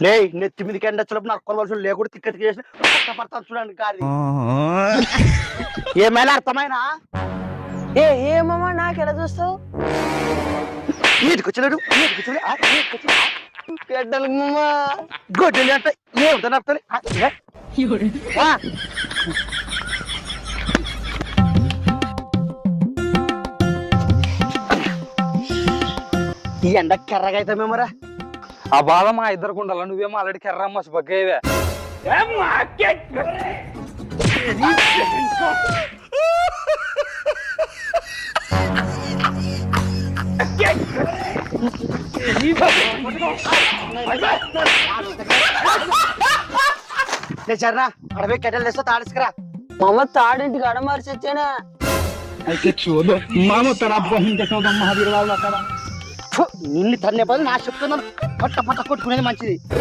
లే నెత్తి మీదకి ఎండొచ్చినప్పుడు నాకు కొలవలసి లేకుండా తిక్క చేసి కష్టపడతాను చూడండి గారి ఏమైనా అర్థమైనా ఏమమ్మా నాకు ఎలా చూస్తావు ఈదుకొచ్చినాడు గడ్డలు మామ గొడ్డలి అంటే ఏమిటని అర్థం ఈ ఎండ కర్రగా అయితే మేమరా ఆ బాధ మా ఇద్దరికి ఉండాల నువ్వేమో ఆల్రెడీ కెర్రా మసి బగ్గేవే చరణా అడవి కెటల్ తెస్తా తాడుసుకురా మామ తాడింటికి అడమార్చి వచ్చానా అయితే చూడు మామ తన మహావీర వాళ్ళు అక్కడ నిన్ను తన్నే బదులు నా చెప్తున్నాను పట్ట పట్ట కొట్టుకునేది మంచిది